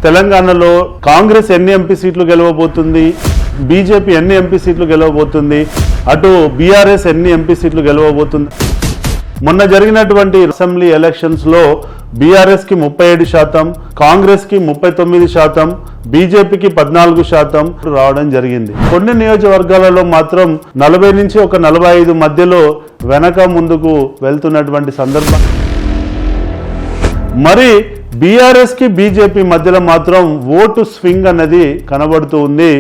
తెలంగాణలో కాంగ్రెస్ ఎన్ని ఎంపీ సీట్లు గెలవబోతుంది, బీజేపీ ఎన్ని ఎంపీ సీట్లు గెలవబోతుంది, అటు బీఆర్ఎస్ ఎన్ని ఎంపీ సీట్లు గెలవబోతుంది. మొన్న జరిగినటువంటి అసెంబ్లీ ఎలక్షన్స్ లో బీఆర్ఎస్ కి 37%, కాంగ్రెస్ కి 39%, బీజేపీకి 14% రావడం జరిగింది. కొన్ని నియోజకవర్గాలలో మాత్రం 40 నుంచి 45 మధ్యలో వెనక ముందుకు వెళ్తున్నటువంటి సందర్భం. మరి బీఆర్ఎస్ కి బీజేపీ మధ్యలో మాత్రం ఓటు స్వింగ్ అన్నది కనబడుతూ ఉంది.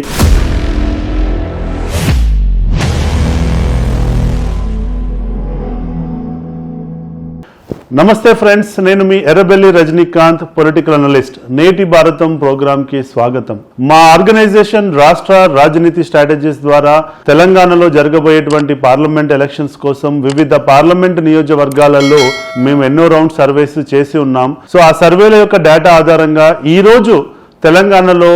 నమస్తే ఫ్రెండ్స్, నేను మీ ఎర్రబెల్లి రజనీకాంత్, పొలిటికల్ అనలిస్ట్. నేటి భారతం ప్రోగ్రామ్ కి స్వాగతం. మా ఆర్గనైజేషన్ రాష్ట్ర రాజనీతి స్ట్రాటజీస్ ద్వారా తెలంగాణలో జరగబోయేటువంటి పార్లమెంట్ ఎలక్షన్స్ కోసం వివిధ పార్లమెంట్ నియోజకవర్గాలలో మేము ఎన్నో రౌండ్ సర్వేస్ చేసి ఉన్నాం. సో ఆ సర్వేల యొక్క డేటా ఆధారంగా ఈ రోజు తెలంగాణలో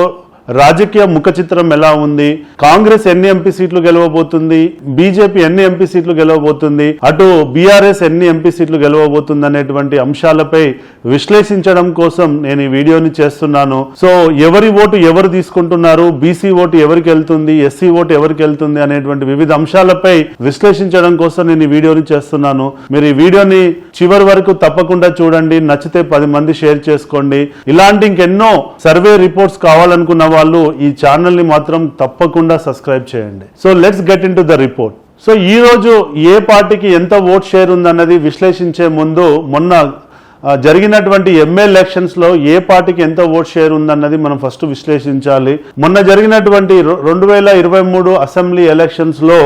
రాజకీయ ముఖ చిత్రం ఎలా ఉంది, కాంగ్రెస్ ఎన్ని ఎంపీ సీట్లు గెలవబోతుంది, బీజేపీ ఎన్ని ఎంపీ సీట్లు గెలవబోతుంది, అటు బీఆర్ఎస్ ఎన్ని ఎంపీ సీట్లు గెలవబోతుంది అనేటువంటి అంశాలపై విశ్లేషించడం కోసం నేను ఈ వీడియోని చేస్తున్నాను. సో ఎవరి ఓటు ఎవరు తీసుకుంటున్నారు, బీసీ ఓటు ఎవరికి వెళ్తుంది, ఎస్సీ ఓటు ఎవరికి వెళ్తుంది అనేటువంటి వివిధ అంశాలపై విశ్లేషించడం కోసం నేను ఈ వీడియోని చేస్తున్నాను. మీరు ఈ వీడియోని చివరి వరకు తప్పకుండా చూడండి. నచ్చితే 10 మంది షేర్ చేసుకోండి. ఇలాంటి ఇంకెన్నో సర్వే రిపోర్ట్స్ కావాలనుకున్న వాళ్ళు ఈ ఛానల్ ని మాత్రం తప్పకుండా సబ్స్క్రైబ్ చేయండి. So let's get in to the report. So ఈ రోజు ఏ పార్టీకి ఎంత ఓట్ షేర్ ఉందన్నది విశ్లేషించే ముందు మొన్న జరిగినటువంటి ఎమ్మెల్యే ఎలక్షన్స్ లో ఏ పార్టీకి ఎంత ఓట్ షేర్ ఉందన్నది మనం ఫస్ట్ విశ్లేషించాలి. మొన్న జరిగినటువంటి 2023 అసెంబ్లీ ఎలక్షన్స్ లో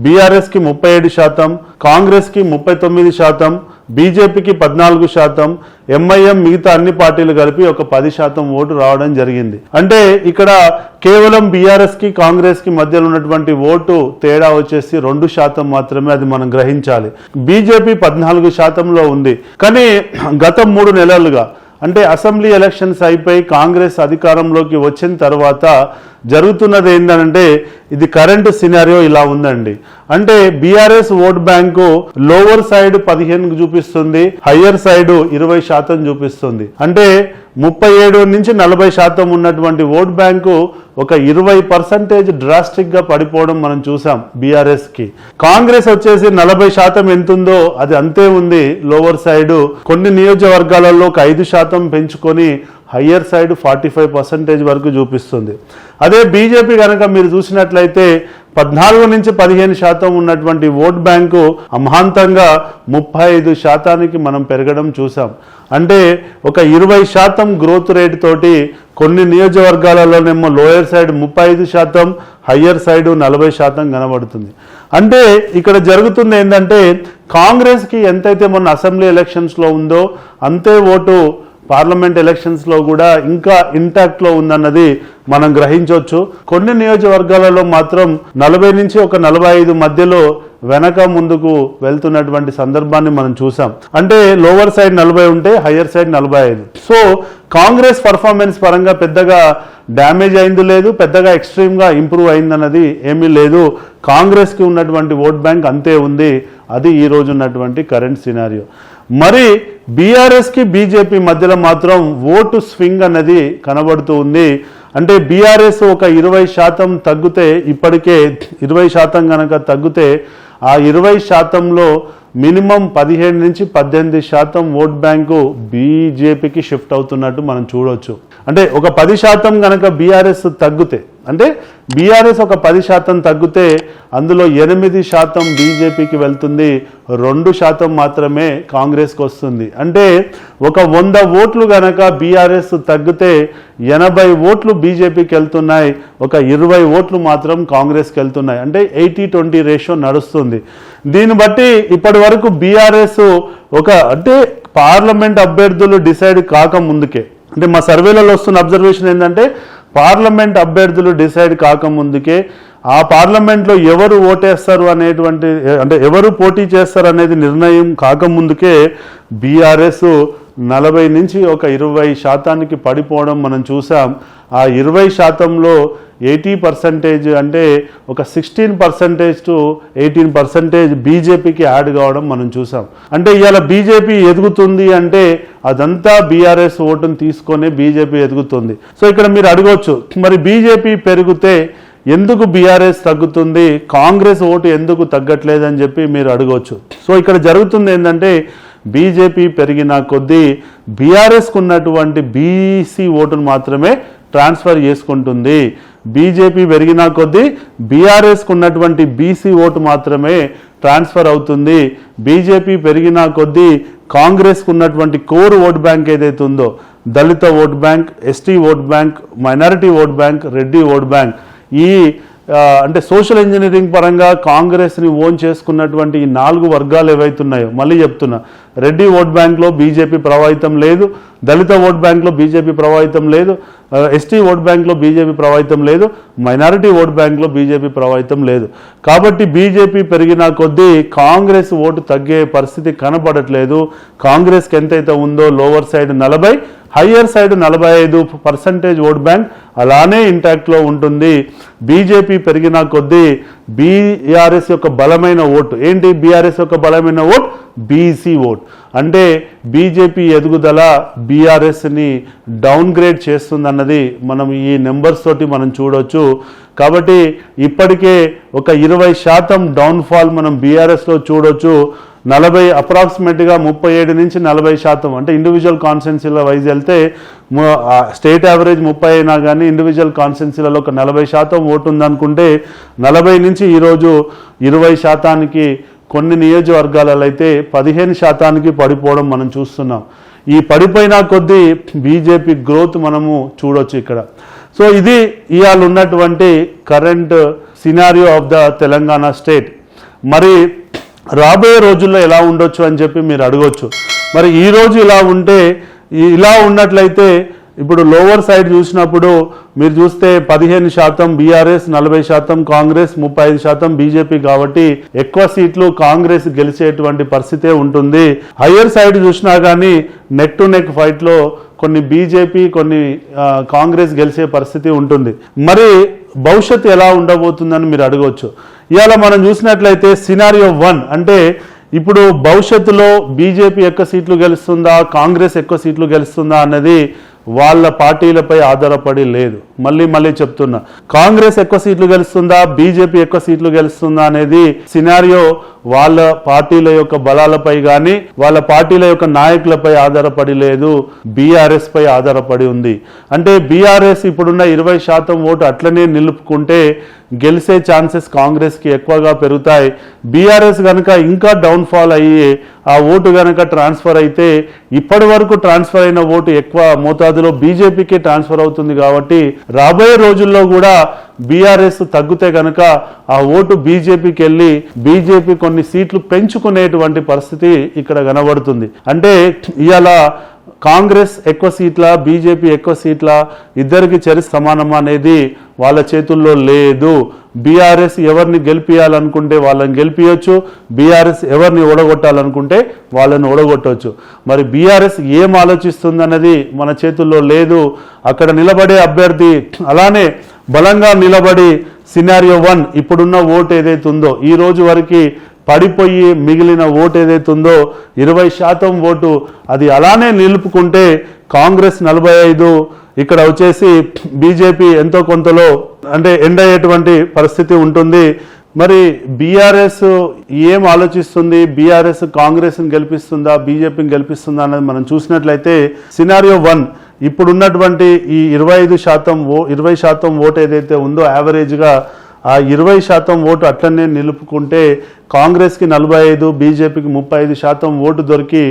బీఆర్ఎస్ కి 37%, కాంగ్రెస్ కి 39%, బీజేపీకి 14%, ఎంఐఎం మిగతా అన్ని పార్టీలు కలిపి ఒక 10% ఓటు రావడం జరిగింది. అంటే ఇక్కడ కేవలం బీఆర్ఎస్ కి కాంగ్రెస్ కి మధ్యలో ఉన్నటువంటి ఓటు తేడా వచ్చేసి 2% మాత్రమే. అది మనం గ్రహించాలి. బీజేపీ 14%లో ఉంది. కానీ గత 3 నెలలుగా అంటే అసెంబ్లీ ఎలక్షన్స్ అయిపోయి కాంగ్రెస్ అధికారంలోకి వచ్చిన తర్వాత జరుగుతున్నది ఏంటంటే ఇది కరెంట్ సినారియో ఇలా ఉందండి. అంటే BRS vote bank lower side 15 చూపిస్తుంది, హయ్యర్ సైడ్ 20% చూపిస్తుంది. అంటే 37 నుంచి 40% ఉన్నటువంటి ఓట్ బ్యాంకు ఒక 20% డ్రాస్టిక్ గా పడిపోవడం మనం చూసాం బీఆర్ఎస్ కి. కాంగ్రెస్ వచ్చేసి 40% ఎంతుందో అది అంతే ఉంది లోవర్ సైడ్. కొన్ని నియోజకవర్గాలలో ఒక 5% పెంచుకొని హయ్యర్ సైడ్ 45% వరకు చూపిస్తుంది. అదే బీజేపీ కనుక మీరు చూసినట్లయితే 14 నుంచి 15% ఉన్నటువంటి ఓట్ బ్యాంకు అమాంతంగా 35% మనం పెరగడం చూసాం. అంటే ఒక 20% గ్రోత్ రేట్ తోటి కొన్ని నియోజకవర్గాలలోనేమో లోయర్ సైడ్ 35%, హయ్యర్ సైడ్ 40% కనబడుతుంది. అంటే ఇక్కడ జరుగుతుంది ఏంటంటే కాంగ్రెస్ కి ఎంతైతే మొన్న అసెంబ్లీ ఎలక్షన్స్ లో ఉందో అంతే ఓటు పార్లమెంట్ ఎలక్షన్స్ లో కూడా ఇంకా ఇంటాక్ట్ లో ఉందన్నది మనం గ్రహించవచ్చు. కొన్ని నియోజకవర్గాలలో మాత్రం 40 నుంచి 45 మధ్యలో వెనక ముందుకు వెళ్తున్నటువంటి సందర్భాన్ని మనం చూసాం. అంటే లోవర్ సైడ్ 40 ఉంటే higher side 45. So Congress performance పరంగా పెద్దగా డ్యామేజ్ అయింది లేదు, పెద్దగా ఎక్స్ట్రీమ్ గా ఇంప్రూవ్ అయిందన్నది ఏమీ లేదు. కాంగ్రెస్ కి ఉన్నటువంటి ఓట్ బ్యాంక్ అంతే ఉంది. అది ఈ రోజు ఉన్నటువంటి కరెంట్ సినారియో. మరి బీఆర్ఎస్ కి బీజేపీ మధ్యలో మాత్రం ఓటు స్వింగ్ అన్నది కనబడుతూ ఉంది. అంటే బీఆర్ఎస్ ఒక 20% తగ్గితే, ఇప్పటికే 20% కనుక తగ్గితే ఆ 20%లో మినిమం 17 నుంచి 18% ఓట్ బ్యాంకు బీజేపీకి షిఫ్ట్ అవుతున్నట్టు మనం చూడవచ్చు. అంటే ఒక 10% కనుక బీఆర్ఎస్ తగ్గితే, అంటే బీఆర్ఎస్ ఒక 10% తగ్గితే అందులో 8% బీజేపీకి వెళ్తుంది, 2% మాత్రమే కాంగ్రెస్కి వస్తుంది. అంటే ఒక 100 ఓట్లు కనుక బీఆర్ఎస్ తగ్గితే 80 ఓట్లు బీజేపీకి వెళ్తున్నాయి, ఒక 20 ఓట్లు మాత్రం కాంగ్రెస్కి వెళ్తున్నాయి. అంటే 80-20 రేషియో నడుస్తుంది. దీన్ని బట్టి ఇప్పటి వరకు బీఆర్ఎస్ అంటే పార్లమెంట్ అభ్యర్థులు డిసైడ్ కాకముందుకే, అంటే మా సర్వేలలో వస్తున్న అబ్జర్వేషన్ ఏంటంటే పార్లమెంట్ అభ్యర్థులు డిసైడ్ కాకముందుకే ఆ పార్లమెంట్లో ఎవరు ఓటేస్తారు అనేటువంటి, అంటే ఎవరు పోటీ చేస్తారు అనేది నిర్ణయం కాకముందుకే బీఆర్ఎస్ 40 నుంచి ఒక 20% పడిపోవడం మనం చూసాం. ఆ 20%లో 80% అంటే ఒక 16% to 18% బీజేపీకి యాడ్ కావడం మనం చూసాం. అంటే ఇవాళ బీజేపీ ఎదుగుతుంది అంటే అదంతా బీఆర్ఎస్ ఓటును తీసుకొని బీజేపీ ఎదుగుతుంది. సో ఇక్కడ మీరు అడగవచ్చు, మరి బీజేపీ పెరిగితే ఎందుకు బీఆర్ఎస్ తగ్గుతుంది, కాంగ్రెస్ ఓటు ఎందుకు తగ్గట్లేదని చెప్పి మీరు అడగవచ్చు. సో ఇక్కడ జరుగుతుంది ఏంటంటే బీజేపీ పెరిగిన కొద్దీ బీఆర్ఎస్కు ఉన్నటువంటి బీసీ ఓటును మాత్రమే ట్రాన్స్ఫర్ చేసుకుంటుంది. బీజేపీ పెరిగిన కొద్దీ బీఆర్ఎస్కు ఉన్నటువంటి బీసీ ఓటు మాత్రమే ట్రాన్స్ఫర్ అవుతుంది. బీజేపీ పెరిగిన కొద్దీ కాంగ్రెస్కు ఉన్నటువంటి కోర్ ఓట్ బ్యాంక్ ఏదైతే ఉందో, Dalit vote bank, ST vote bank, minority vote bank, Reddy vote bank, ఈ అంటే సోషల్ ఇంజనీరింగ్ పరంగా కాంగ్రెస్ని ఓన్ చేసుకున్నటువంటి ఈ 4 వర్గాలు ఏవైతున్నాయో, మళ్ళీ చెప్తున్నా, రెడ్డి ఓట్ బ్యాంక్లో బీజేపీ ప్రభావితం లేదు, దళిత ఓట్ బ్యాంక్లో బీజేపీ ప్రభావితం లేదు, ఎస్టీ ఓట్ బ్యాంక్లో బీజేపీ ప్రభావితం లేదు, మైనారిటీ ఓట్ బ్యాంక్లో బీజేపీ ప్రభావితం లేదు. కాబట్టి బీజేపీ పెరిగిన కొద్దీ కాంగ్రెస్ ఓటు తగ్గే పరిస్థితి కనపడట్లేదు. కాంగ్రెస్కి ఎంతైతే ఉందో lower side 40, higher side 45% vote bank అలానే ఇంటాక్ట్లో ఉంటుంది. బీజేపీ పెరిగిన కొద్దీ బీఆర్ఎస్ యొక్క బలమైన ఓటు ఏంటి? బీఆర్ఎస్ యొక్క బలమైన ఓట్ బీసీ ఓట్. అంటే బీజేపీ ఎదుగుదల బీఆర్ఎస్ని డౌన్ గ్రేడ్ చేస్తుందన్నది మనం ఈ నెంబర్స్ తోటి మనం చూడవచ్చు. కాబట్టి ఇప్పటికే ఒక 20% డౌన్ఫాల్ మనం బీఆర్ఎస్లో చూడొచ్చు. 40 అప్రాక్సిమేట్గా 37 నుంచి 40%, అంటే ఇండివిజువల్ కాన్స్టిట్యున్సీల వైజ్ వెళ్తే స్టేట్ యావరేజ్ 30 అయినా కానీ ఇండివిజువల్ కాన్స్టిట్యున్సీలలో ఒక 40% ఓటు ఉందనుకుంటే 40 నుంచి ఈరోజు 20%కి, కొన్ని నియోజకవర్గాలలో అయితే 15%కి పడిపోవడం మనం చూస్తున్నాం. ఈ పడిపోయిన కొద్దీ బీజేపీ గ్రోత్ మనము చూడొచ్చు ఇక్కడ. సో ఇది ఇవాళ ఉన్నటువంటి current scenario of the Telangana state. మరి రాబోయే రోజుల్లో ఎలా ఉండొచ్చు అని చెప్పి మీరు అడగవచ్చు. మరి ఈరోజు ఇలా ఉన్నట్లయితే ఇప్పుడు లోవర్ సైడ్ చూసినప్పుడు మీరు చూస్తే 15% బీఆర్ఎస్, 40% కాంగ్రెస్, 35% బీజేపీ. కాబట్టి ఎక్కువ సీట్లు కాంగ్రెస్ గెలిచేటువంటి పరిస్థితే ఉంటుంది. హయ్యర్ సైడ్ చూసినా కానీ నెక్ టు నెక్ ఫైట్లో కొన్ని బీజేపీ, కొన్ని కాంగ్రెస్ గెలిచే పరిస్థితి ఉంటుంది. మరి భవిష్యత్తు ఎలా ఉండబోతుందని మీరు అడగవచ్చు. ఇవాళ మనం చూసినట్లయితే సినారియో 1 అంటే ఇప్పుడు భవిష్యత్తులో బీజేపీ ఎక్కువ సీట్లు గెలుస్తుందా, కాంగ్రెస్ ఎక్కువ సీట్లు గెలుస్తుందా అన్నది వాళ్ళ పార్టీలపై ఆధారపడి లేదు. మళ్ళీ చెప్తున్నా, కాంగ్రెస్ ఎక్కువ సీట్లు గెలుస్తుందా, బీజేపీ ఎక్కువ సీట్లు గెలుస్తుందా అనేది సినారియో వాళ్ళ పార్టీల యొక్క బలాలపై కానీ వాళ్ళ పార్టీల యొక్క నాయకులపై ఆధారపడి లేదు, బీఆర్ఎస్ పై ఆధారపడి ఉంది. అంటే బీఆర్ఎస్ ఇప్పుడున్న 20% ఓటు అట్లనే నిలుపుకుంటే గెలిచే ఛాన్సెస్ కాంగ్రెస్కి ఎక్కువగా పెరుగుతాయి. బీఆర్ఎస్ కనుక ఇంకా డౌన్ఫాల్ అయ్యి ఆ ఓటు కనుక ట్రాన్స్ఫర్ అయితే ఇప్పటి వరకు ట్రాన్స్ఫర్ అయిన ఓటు ఎక్కువ మోతాదులో బీజేపీకి ట్రాన్స్ఫర్ అవుతుంది. కాబట్టి రాబోయే రోజుల్లో కూడా బీఆర్ఎస్ తగ్గితే కనుక ఆ ఓటు బీజేపీకి వెళ్ళి బీజేపీ కొన్ని సీట్లు పెంచుకునేటువంటి పరిస్థితి ఇక్కడ కనబడుతుంది. అంటే ఇవాళ కాంగ్రెస్ ఎక్కువ సీట్ల, బీజేపీ ఎక్కువ సీట్ల, ఇద్దరికి చరి సమానమా అనేది వాళ్ళ చేతుల్లో లేదు. బీఆర్ఎస్ ఎవరిని గెలిపియాలనుకుంటే వాళ్ళని గెలిపించవచ్చు, బీఆర్ఎస్ ఎవరిని ఓడగొట్టాలనుకుంటే వాళ్ళని ఓడగొట్టవచ్చు. మరి బీఆర్ఎస్ ఏం ఆలోచిస్తుందన్నది మన చేతుల్లో లేదు. అక్కడ నిలబడే అభ్యర్థి అలానే బలంగా నిలబడి సినారియో 1 ఇప్పుడున్న ఓటు ఏదైతే ఉందో ఈ రోజు వరకు పడిపోయి మిగిలిన ఓటు ఏదైతే ఉందో 20% ఓటు అది అలానే నిలుపుకుంటే కాంగ్రెస్ 45, ఇక్కడ వచ్చేసి బీజేపీ ఎంతో కొంతలో అంటే ఎండ్ అయ్యేటువంటి పరిస్థితి ఉంటుంది. మరి బీఆర్ఎస్ ఏం ఆలోచిస్తుంది, బీఆర్ఎస్ కాంగ్రెస్ని గెలిపిస్తుందా, బీజేపీని గెలిపిస్తుందా అనేది మనం చూసినట్లయితే సినారియో 1 ఇప్పుడున్నటువంటి ఈ 20% ఓటు ఏదైతే ఉందో యావరేజ్గా ఆ 20% ఓటు అట్లనే నిలుపుకుంటే కాంగ్రెస్కి 45, బీజేపీకి 35% ఓటు దొరికి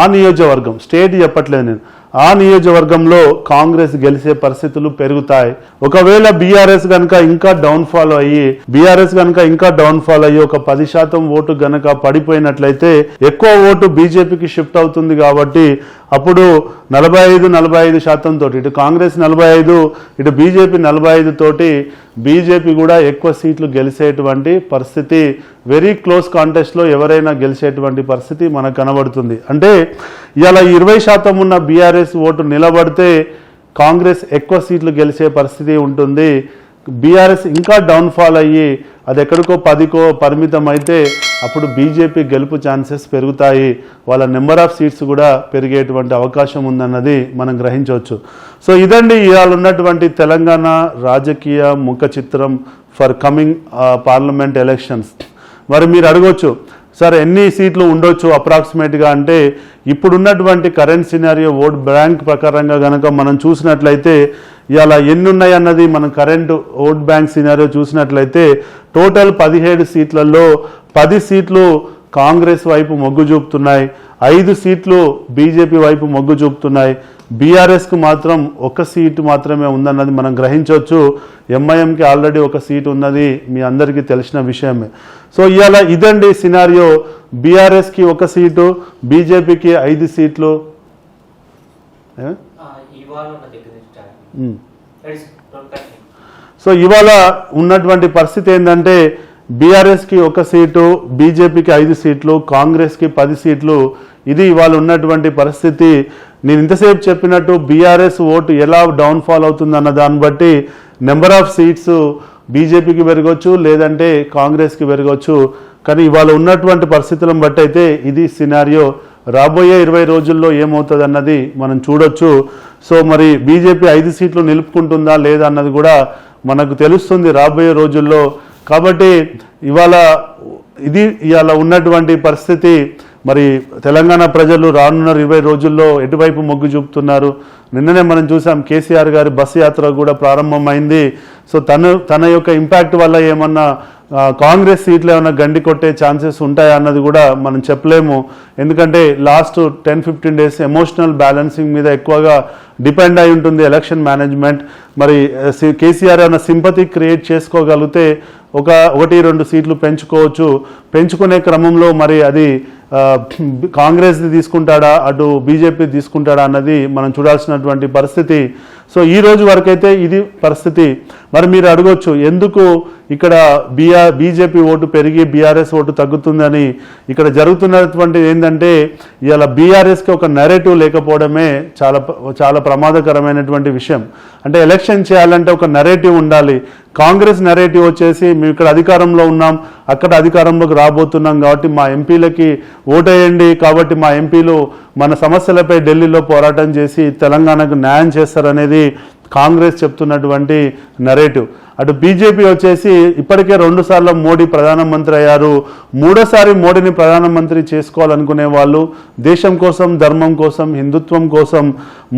ఆ నియోజకవర్గం, స్టేట్ చెప్పట్లేదు నేను, ఆ నియోజకవర్గంలో కాంగ్రెస్ గెలిచే పరిస్థితులు పెరుగుతాయి. ఒకవేళ బీఆర్ఎస్ కనుక ఇంకా డౌన్ఫాల్ అయ్యి ఒక 10% ఓటు గనక పడిపోయినట్లయితే ఎక్కువ ఓటు బీజేపీకి షిఫ్ట్ అవుతుంది. కాబట్టి అప్పుడు 45% తోటి ఇటు కాంగ్రెస్ 45, ఇటు బీజేపీ 45 తోటి బీజేపీ కూడా ఎక్కువ సీట్లు గెలిచేటువంటి పరిస్థితి, వెరీ క్లోజ్ కాంటెస్ట్లో ఎవరైనా గెలిచేటువంటి పరిస్థితి మనకు కనబడుతుంది. అంటే ఇలా 20% ఉన్న బీఆర్ఎస్ ఓటు నిలబడితే కాంగ్రెస్ ఎక్కువ సీట్లు గెలిచే పరిస్థితి ఉంటుంది. బీఆర్ఎస్ ఇంకా డౌన్ఫాల్ అయ్యి అది ఎక్కడికో 10కో పరిమితం అయితే అప్పుడు బీజేపీ గెలుపు ఛాన్సెస్ పెరుగుతాయి, వాళ్ళ నెంబర్ ఆఫ్ సీట్స్ కూడా పెరిగేటువంటి అవకాశం ఉందన్నది మనం గ్రహించవచ్చు. సో ఇదండి ఇవాళ ఉన్నటువంటి తెలంగాణ రాజకీయ ముఖ చిత్రం ఫర్ కమింగ్ పార్లమెంట్ ఎలక్షన్స్. మరి మీరు అడగొచ్చు, సార్ ఎన్ని సీట్లు ఉండొచ్చు అప్రాక్సిమేట్గా అంటే, ఇప్పుడున్నటువంటి కరెంట్ సినారియో ఓట్ బ్యాంక్ ప్రకారంగా కనుక మనం చూసినట్లయితే ఇలా ఎన్ని ఉన్నాయి అన్నది మనం కరెంట్ ఓట్ బ్యాంక్ సినారియో చూసినట్లయితే టోటల్ 17 సీట్లలో 10 సీట్లు కాంగ్రెస్ వైపు మొగ్గు చూపుతున్నాయి, 5 సీట్లు బీజేపీ వైపు మొగ్గు చూపుతున్నాయి. బీఆర్ఎస్కు మాత్రం 1 సీటు మాత్రమే ఉందన్నది మనం గ్రహించవచ్చు. ఎంఐఎంకి ఆల్రెడీ 1 సీటు ఉన్నది మీ అందరికీ తెలిసిన విషయమే. సో ఇవాళ ఇదండి సినారియో, బీఆర్ఎస్కి 1 సీటు, బీజేపీకి 5 సీట్లు. సో ఇవాళ ఉన్నటువంటి పరిస్థితి ఏంటంటే బీఆర్ఎస్కి 1 సీటు, బీజేపీకి 5 సీట్లు, కాంగ్రెస్కి 10 సీట్లు. ఇది ఇవాళ ఉన్నటువంటి పరిస్థితి. నేను ఇంతసేపు చెప్పినట్టు బీఆర్ఎస్ ఓటు ఎలా డౌన్ఫాల్ అవుతుందన్న దాన్ని బట్టి నెంబర్ ఆఫ్ సీట్స్ బీజేపీకి పెరగవచ్చు, లేదంటే కాంగ్రెస్కి పెరగవచ్చు. కానీ ఇవాళ ఉన్నటువంటి పరిస్థితులను బట్టి అయితే ఇది సినారియో. రాబోయే 20 రోజుల్లో ఏమవుతుంది అన్నది మనం చూడొచ్చు. సో మరి బీజేపీ 5 సీట్లు నిలుపుకుంటుందా లేదా అన్నది కూడా మనకు తెలుస్తుంది రాబోయే రోజుల్లో. కాబట్టి ఇవాళ ఉన్నటువంటి పరిస్థితి. మరి తెలంగాణ ప్రజలు రానున్న 20 రోజుల్లో ఎటువైపు మొగ్గు చూపుతున్నారు? నిన్ననే మనం చూసాం కేసీఆర్ గారి బస్సు యాత్ర కూడా ప్రారంభమైంది. సో తన యొక్క ఇంపాక్ట్ వల్ల ఏమన్నా కాంగ్రెస్ సీట్లు ఏమైనా గండి కొట్టే ఛాన్సెస్ ఉంటాయా అన్నది కూడా మనం చెప్పలేము. ఎందుకంటే లాస్ట్ 10-15 డేస్ ఎమోషనల్ బ్యాలెన్సింగ్ మీద ఎక్కువగా డిపెండ్ అయి ఉంటుంది ఎలక్షన్ మేనేజ్మెంట్. మరి కేసీఆర్ ఏమైనా సింపతి క్రియేట్ చేసుకోగలిగితే 1-2 సీట్లు పెంచుకోవచ్చు. పెంచుకునే క్రమంలో మరి అది కాంగ్రెస్ది తీసుకుంటాడా, అటు బీజేపీ తీసుకుంటాడా అన్నది మనం చూడాల్సినటువంటి పరిస్థితి. సో ఈ రోజు వరకైతే ఇది పరిస్థితి. మరి మీరు అడగొచ్చు, ఎందుకు ఇక్కడ బీజేపీ ఓటు పెరిగి బీఆర్ఎస్ ఓటు తగ్గుతుందని? ఇక్కడ జరుగుతున్నటువంటి ఏంటంటే ఇవాళ బీఆర్ఎస్కి ఒక నెరేటివ్ లేకపోవడమే చాలా ప్రమాదకరమైనటువంటి విషయం. అంటే ఎలక్షన్ చేయాలంటే ఒక నెరేటివ్ ఉండాలి. కాంగ్రెస్ నెరేటివ్ వచ్చేసి మేము ఇక్కడ అధికారంలో ఉన్నాం, అక్కడ అధికారంలోకి రాబోతున్నాం కాబట్టి మా ఎంపీలకి ఓటేయండి, కాబట్టి మా ఎంపీలు మన సమస్యలపై ఢిల్లీలో పోరాటం చేసి తెలంగాణకు న్యాయం చేస్తారనేది కాంగ్రెస్ చెప్తున్నటువంటి నెరేటివ్. అటు బీజేపీ వచ్చేసి ఇప్పటికే 2 సార్లు మోడీ ప్రధానమంత్రి అయ్యారు, 3వ మోడీని ప్రధానమంత్రి చేసుకోవాలనుకునే వాళ్ళు దేశం కోసం, ధర్మం కోసం, హిందుత్వం కోసం,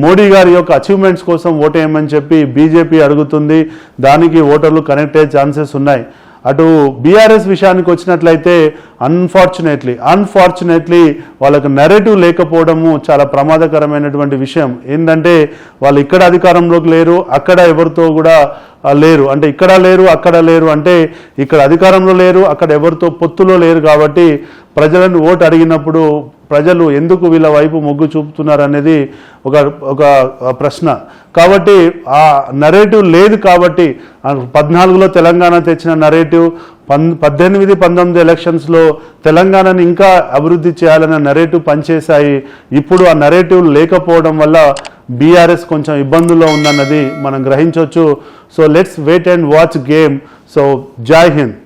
మోడీ గారి యొక్క అచీవ్మెంట్స్ కోసం ఓటేయమని చెప్పి బీజేపీ అడుగుతుంది. దానికి ఓటర్లు కనెక్ట్ అయ్యే ఛాన్సెస్ ఉన్నాయి. అటు బీఆర్ఎస్ విషయానికి వచ్చినట్లయితే అన్ఫార్చునేట్లీ వాళ్ళకు నెరేటివ్ లేకపోవడము చాలా ప్రమాదకరమైనటువంటి విషయం. ఏంటంటే వాళ్ళు ఇక్కడ అధికారంలోకి లేరు, అక్కడ ఎవరితో కూడా లేరు. అంటే ఇక్కడ లేరు, అక్కడ లేరు, అంటే ఇక్కడ అధికారంలో లేరు, అక్కడ ఎవరితో పొత్తులో లేరు. కాబట్టి ప్రజలను ఓటు అడిగినప్పుడు ప్రజలు ఎందుకు వీళ్ళ వైపు మొగ్గు చూపుతున్నారు అనేది ఒక ప్రశ్న. కాబట్టి ఆ నరేటివ్ లేదు. కాబట్టి 14లో తెలంగాణ తెచ్చిన నరేటివ్, 18-19 ఎలక్షన్స్లో తెలంగాణని ఇంకా అభివృద్ధి చేయాలన్న నరేటివ్ పనిచేశాయి. ఇప్పుడు ఆ నరేటివ్ లేకపోవడం వల్ల బీఆర్ఎస్ కొంచెం ఇబ్బందుల్లో ఉందన్నది మనం గ్రహించవచ్చు. So let's wait and watch game. So జై హింద్.